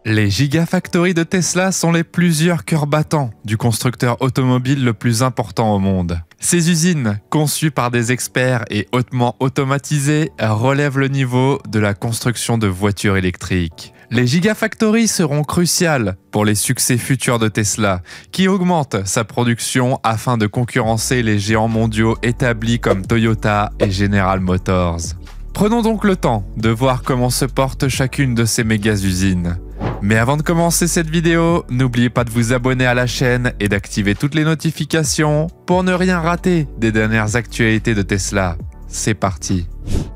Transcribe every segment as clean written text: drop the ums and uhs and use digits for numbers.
Les Gigafactories de Tesla sont les plusieurs cœurs battants du constructeur automobile le plus important au monde. Ces usines, conçues par des experts et hautement automatisées, relèvent le niveau de la construction de voitures électriques. Les Gigafactories seront cruciales pour les succès futurs de Tesla, qui augmente sa production afin de concurrencer les géants mondiaux établis comme Toyota et General Motors. Prenons donc le temps de voir comment se porte chacune de ces méga-usines. Mais avant de commencer cette vidéo, n'oubliez pas de vous abonner à la chaîne et d'activer toutes les notifications pour ne rien rater des dernières actualités de Tesla. C'est parti!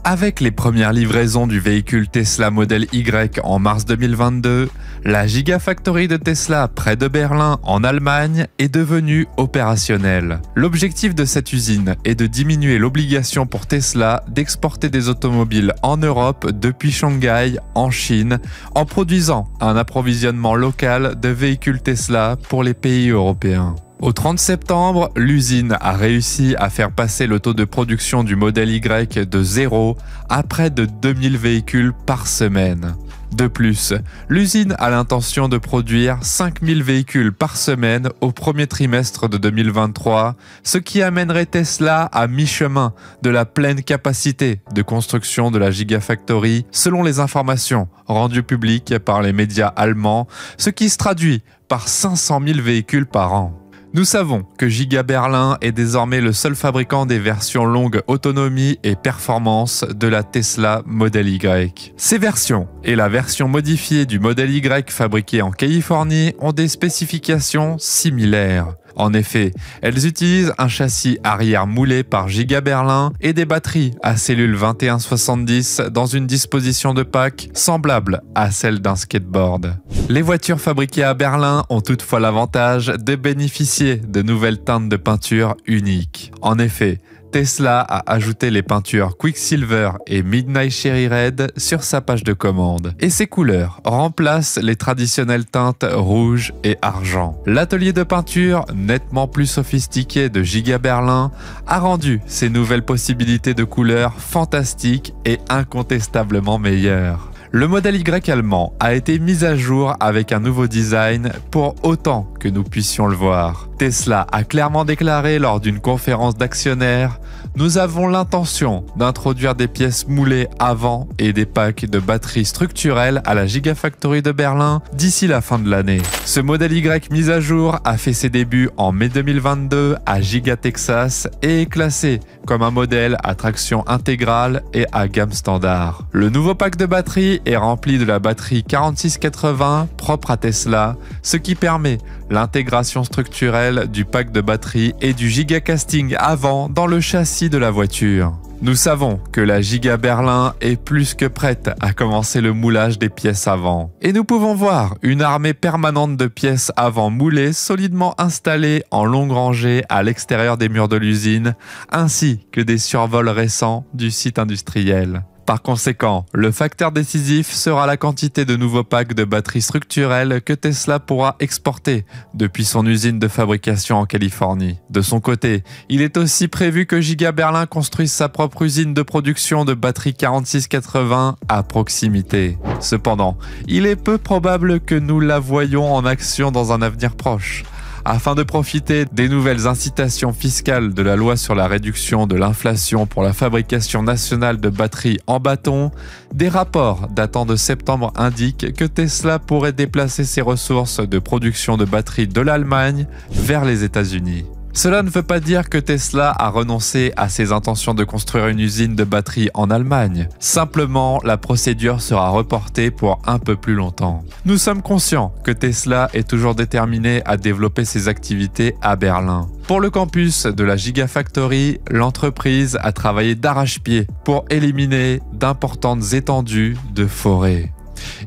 Avec les premières livraisons du véhicule Tesla Model Y en mars 2022, la Gigafactory de Tesla près de Berlin en Allemagne est devenue opérationnelle. L'objectif de cette usine est de diminuer l'obligation pour Tesla d'exporter des automobiles en Europe depuis Shanghai en Chine en produisant un approvisionnement local de véhicules Tesla pour les pays européens. Au 30 septembre, l'usine a réussi à faire passer le taux de production du Model Y de 0 à près de 2000 véhicules par semaine. De plus, l'usine a l'intention de produire 5000 véhicules par semaine au premier trimestre de 2023, ce qui amènerait Tesla à mi-chemin de la pleine capacité de construction de la Gigafactory, selon les informations rendues publiques par les médias allemands, ce qui se traduit par 500 000 véhicules par an. Nous savons que Giga Berlin est désormais le seul fabricant des versions longue autonomie et performance de la Tesla Model Y. Ces versions et la version modifiée du Model Y fabriqué en Californie ont des spécifications similaires. En effet, elles utilisent un châssis arrière moulé par Giga Berlin et des batteries à cellules 2170 dans une disposition de pack semblable à celle d'un skateboard. Les voitures fabriquées à Berlin ont toutefois l'avantage de bénéficier de nouvelles teintes de peinture uniques. En effet, Tesla a ajouté les peintures Quicksilver et Midnight Cherry Red sur sa page de commande. Et ces couleurs remplacent les traditionnelles teintes rouge et argent. L'atelier de peinture, nettement plus sophistiqué de Giga Berlin, a rendu ces nouvelles possibilités de couleurs fantastiques et incontestablement meilleures. Le modèle Y allemand a été mis à jour avec un nouveau design pour autant que nous puissions le voir. Tesla a clairement déclaré lors d'une conférence d'actionnaires « Nous avons l'intention d'introduire des pièces moulées avant et des packs de batteries structurelles à la Gigafactory de Berlin d'ici la fin de l'année. » Ce modèle Y mis à jour a fait ses débuts en mai 2022 à Giga Texas et est classé comme un modèle à traction intégrale et à gamme standard. Le nouveau pack de batterie est rempli de la batterie 4680 propre à Tesla, ce qui permet l'intégration structurelle du pack de batterie et du Giga Casting avant dans le châssis de la voiture. Nous savons que la Giga Berlin est plus que prête à commencer le moulage des pièces avant. Et nous pouvons voir une armée permanente de pièces avant moulées solidement installées en longue rangée à l'extérieur des murs de l'usine, ainsi que des survols récents du site industriel. Par conséquent, le facteur décisif sera la quantité de nouveaux packs de batteries structurelles que Tesla pourra exporter depuis son usine de fabrication en Californie. De son côté, il est aussi prévu que Giga Berlin construise sa propre usine de production de batteries 4680 à proximité. Cependant, il est peu probable que nous la voyions en action dans un avenir proche. Afin de profiter des nouvelles incitations fiscales de la loi sur la réduction de l'inflation pour la fabrication nationale de batteries en bâton, des rapports datant de septembre indiquent que Tesla pourrait déplacer ses ressources de production de batteries de l'Allemagne vers les États-Unis. Cela ne veut pas dire que Tesla a renoncé à ses intentions de construire une usine de batterie en Allemagne. Simplement, la procédure sera reportée pour un peu plus longtemps. Nous sommes conscients que Tesla est toujours déterminé à développer ses activités à Berlin. Pour le campus de la Gigafactory, l'entreprise a travaillé d'arrache-pied pour éliminer d'importantes étendues de forêt.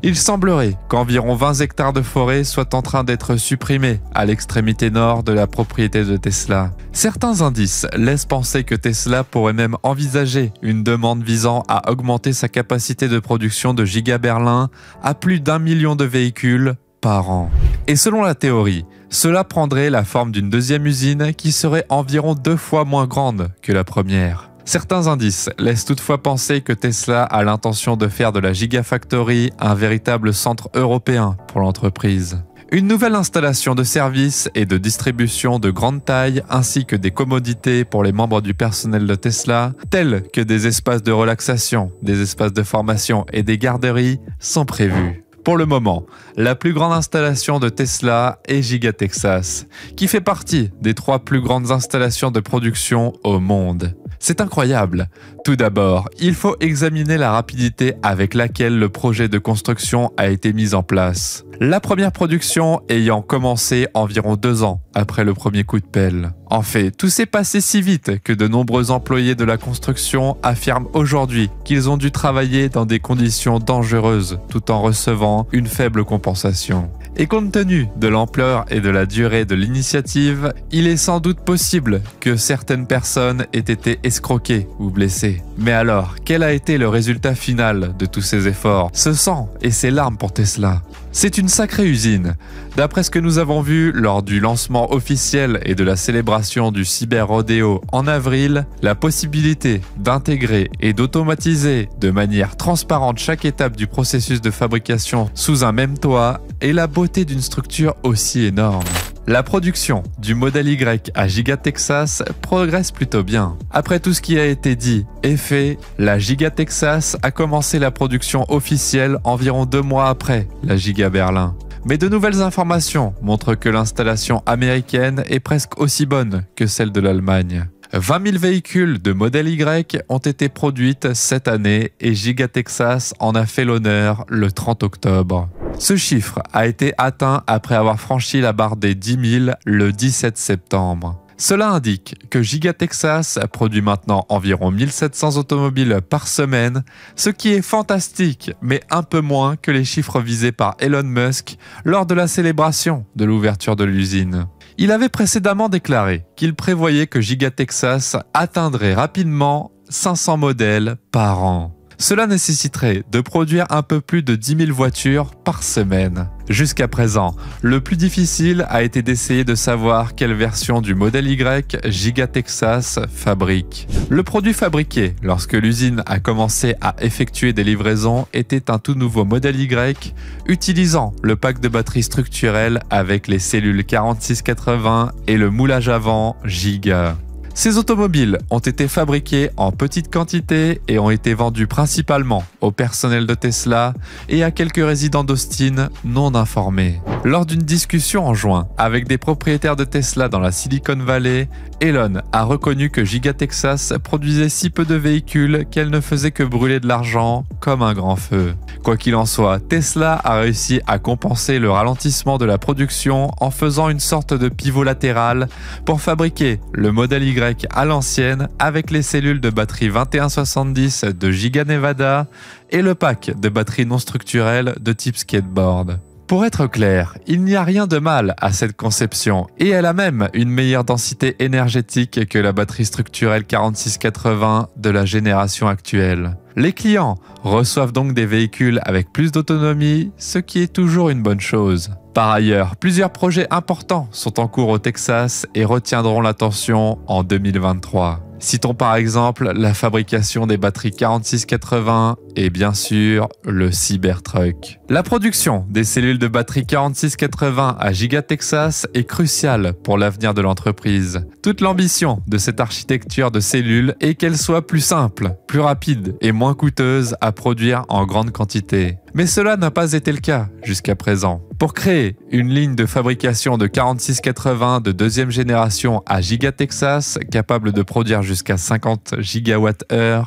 Il semblerait qu'environ 20 hectares de forêt soient en train d'être supprimés à l'extrémité nord de la propriété de Tesla. Certains indices laissent penser que Tesla pourrait même envisager une demande visant à augmenter sa capacité de production de Giga Berlin à plus d'1 million de véhicules par an. Et selon la théorie, cela prendrait la forme d'une deuxième usine qui serait environ 2 fois moins grande que la première. Certains indices laissent toutefois penser que Tesla a l'intention de faire de la Gigafactory un véritable centre européen pour l'entreprise. Une nouvelle installation de services et de distribution de grande taille ainsi que des commodités pour les membres du personnel de Tesla, tels que des espaces de relaxation, des espaces de formation et des garderies, sont prévus. Pour le moment, la plus grande installation de Tesla est Giga Texas, qui fait partie des 3 plus grandes installations de production au monde. C'est incroyable. Tout d'abord, il faut examiner la rapidité avec laquelle le projet de construction a été mis en place. La première production ayant commencé environ 2 ans après le premier coup de pelle. En fait, tout s'est passé si vite que de nombreux employés de la construction affirment aujourd'hui qu'ils ont dû travailler dans des conditions dangereuses tout en recevant une faible compensation. Et compte tenu de l'ampleur et de la durée de l'initiative, il est sans doute possible que certaines personnes aient été escroquées ou blessées. Mais alors, quel a été le résultat final de tous ces efforts? Ce sang et ces larmes pour Tesla. C'est une sacrée usine. D'après ce que nous avons vu lors du lancement officiel et de la célébration du Cyber Rodeo en avril, la possibilité d'intégrer et d'automatiser de manière transparente chaque étape du processus de fabrication sous un même toit est la beauté d'une structure aussi énorme. La production du modèle Y à Giga Texas progresse plutôt bien. Après tout ce qui a été dit et fait, la Giga Texas a commencé la production officielle environ 2 mois après la Giga Berlin. Mais de nouvelles informations montrent que l'installation américaine est presque aussi bonne que celle de l'Allemagne. 20 000 véhicules de modèle Y ont été produits cette année et Giga Texas en a fait l'honneur le 30 octobre. Ce chiffre a été atteint après avoir franchi la barre des 10 000 le 17 septembre. Cela indique que Giga Texas produit maintenant environ 1700 automobiles par semaine, ce qui est fantastique, mais un peu moins que les chiffres visés par Elon Musk lors de la célébration de l'ouverture de l'usine. Il avait précédemment déclaré qu'il prévoyait que Giga Texas atteindrait rapidement 500 modèles par an. Cela nécessiterait de produire un peu plus de 10 000 voitures par semaine. Jusqu'à présent, le plus difficile a été d'essayer de savoir quelle version du modèle Y Giga Texas fabrique. Le produit fabriqué lorsque l'usine a commencé à effectuer des livraisons était un tout nouveau modèle Y utilisant le pack de batterie structurelle avec les cellules 4680 et le moulage avant Giga. Ces automobiles ont été fabriquées en petite quantité et ont été vendues principalement au personnel de Tesla et à quelques résidents d'Austin non informés. Lors d'une discussion en juin avec des propriétaires de Tesla dans la Silicon Valley, Elon a reconnu que Giga Texas produisait si peu de véhicules qu'elle ne faisait que brûler de l'argent comme un grand feu. Quoi qu'il en soit, Tesla a réussi à compenser le ralentissement de la production en faisant une sorte de pivot latéral pour fabriquer le modèle Y à l'ancienne avec les cellules de batterie 2170 de Giga Nevada et le pack de batteries non structurelles de type skateboard. Pour être clair, il n'y a rien de mal à cette conception et elle a même une meilleure densité énergétique que la batterie structurelle 4680 de la génération actuelle. Les clients reçoivent donc des véhicules avec plus d'autonomie, ce qui est toujours une bonne chose. Par ailleurs, plusieurs projets importants sont en cours au Texas et retiendront l'attention en 2023. Citons par exemple la fabrication des batteries 4680 et bien sûr le Cybertruck. La production des cellules de batterie 4680 à Giga Texas est cruciale pour l'avenir de l'entreprise. Toute l'ambition de cette architecture de cellules est qu'elle soit plus simple, plus rapide et moins coûteuse à produire en grande quantité. Mais cela n'a pas été le cas jusqu'à présent. Pour créer une ligne de fabrication de 4680 de deuxième génération à Giga Texas, capable de produire jusqu'à 50 GWh,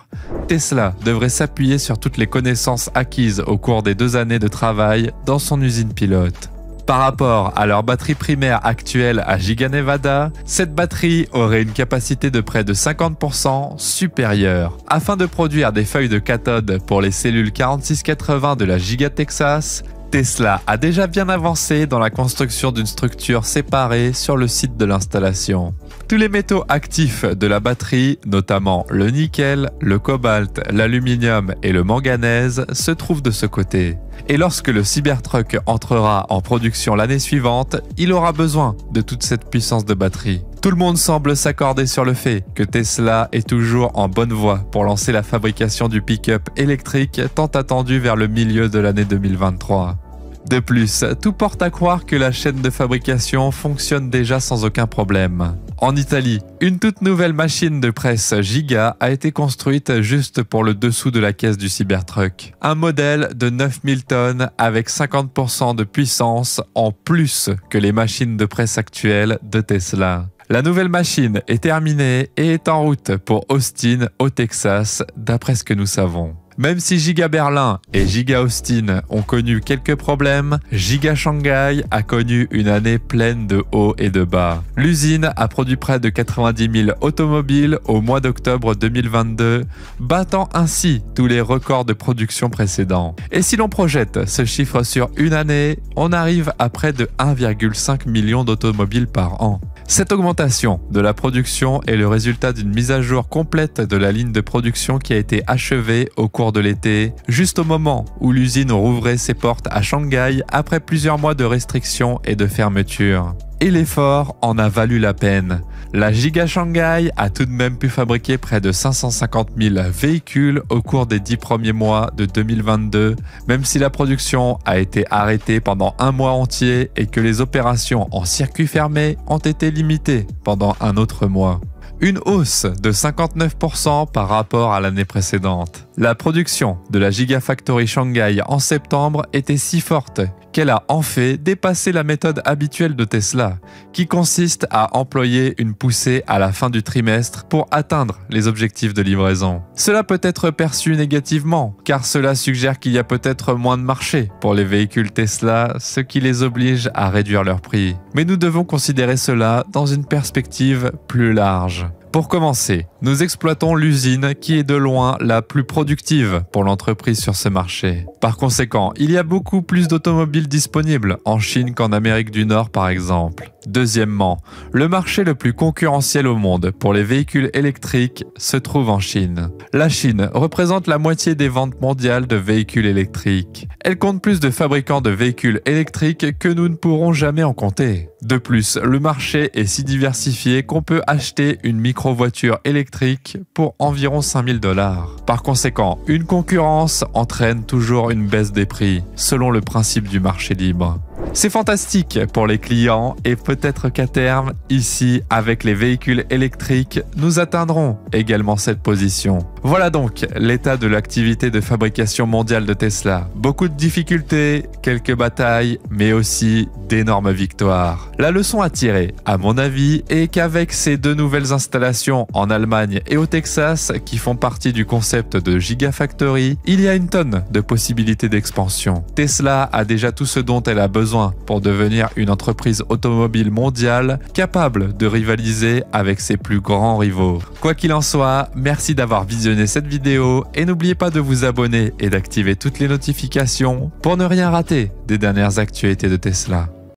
Tesla devrait s'appuyer sur toutes les connaissances acquises au cours des 2 années de travail dans son usine pilote. Par rapport à leur batterie primaire actuelle à Giga Nevada, cette batterie aurait une capacité de près de 50% supérieure. Afin de produire des feuilles de cathode pour les cellules 4680 de la Giga Texas, Tesla a déjà bien avancé dans la construction d'une structure séparée sur le site de l'installation. Tous les métaux actifs de la batterie, notamment le nickel, le cobalt, l'aluminium et le manganèse, se trouvent de ce côté. Et lorsque le Cybertruck entrera en production l'année suivante, il aura besoin de toute cette puissance de batterie. Tout le monde semble s'accorder sur le fait que Tesla est toujours en bonne voie pour lancer la fabrication du pick-up électrique tant attendu vers le milieu de l'année 2023. De plus, tout porte à croire que la chaîne de fabrication fonctionne déjà sans aucun problème. En Italie, une toute nouvelle machine de presse Giga a été construite juste pour le dessous de la caisse du Cybertruck. Un modèle de 9000 tonnes avec 50% de puissance en plus que les machines de presse actuelles de Tesla. La nouvelle machine est terminée et est en route pour Austin, au Texas, d'après ce que nous savons. Même si Giga Berlin et Giga Austin ont connu quelques problèmes, Giga Shanghai a connu une année pleine de hauts et de bas. L'usine a produit près de 90 000 automobiles au mois d'octobre 2022, battant ainsi tous les records de production précédents. Et si l'on projette ce chiffre sur une année, on arrive à près de 1,5 million d'automobiles par an. Cette augmentation de la production est le résultat d'une mise à jour complète de la ligne de production qui a été achevée au cours de l'été, juste au moment où l'usine rouvrait ses portes à Shanghai après plusieurs mois de restrictions et de fermeture. Et l'effort en a valu la peine. La Giga Shanghai a tout de même pu fabriquer près de 550 000 véhicules au cours des 10 premiers mois de 2022, même si la production a été arrêtée pendant un mois entier et que les opérations en circuit fermé ont été limitées pendant un autre mois. Une hausse de 59% par rapport à l'année précédente. La production de la Gigafactory Shanghai en septembre était si forte qu'elle a en fait dépassé la méthode habituelle de Tesla, qui consiste à employer une poussée à la fin du trimestre pour atteindre les objectifs de livraison. Cela peut être perçu négativement, car cela suggère qu'il y a peut-être moins de marché pour les véhicules Tesla, ce qui les oblige à réduire leur prix. Mais nous devons considérer cela dans une perspective plus large. Pour commencer, nous exploitons l'usine qui est de loin la plus productive pour l'entreprise sur ce marché. Par conséquent, il y a beaucoup plus d'automobiles disponibles en Chine qu'en Amérique du Nord par exemple. Deuxièmement, le marché le plus concurrentiel au monde pour les véhicules électriques se trouve en Chine. La Chine représente la moitié des ventes mondiales de véhicules électriques. Elle compte plus de fabricants de véhicules électriques que nous ne pourrons jamais en compter. De plus, le marché est si diversifié qu'on peut acheter une micro-voiture électrique pour environ 5 000 $. Par conséquent, une concurrence entraîne toujours une baisse des prix, selon le principe du marché libre. C'est fantastique pour les clients et peut-être qu'à terme, ici, avec les véhicules électriques, nous atteindrons également cette position. Voilà donc l'état de l'activité de fabrication mondiale de Tesla. Beaucoup de difficultés, quelques batailles, mais aussi d'énormes victoires. La leçon à tirer, à mon avis, est qu'avec ces deux nouvelles installations en Allemagne et au Texas, qui font partie du concept de Gigafactory, il y a une tonne de possibilités d'expansion. Tesla a déjà tout ce dont elle a besoin pour devenir une entreprise automobile mondiale capable de rivaliser avec ses plus grands rivaux. Quoi qu'il en soit, merci d'avoir visionné cette vidéo et n'oubliez pas de vous abonner et d'activer toutes les notifications pour ne rien rater des dernières actualités de Tesla.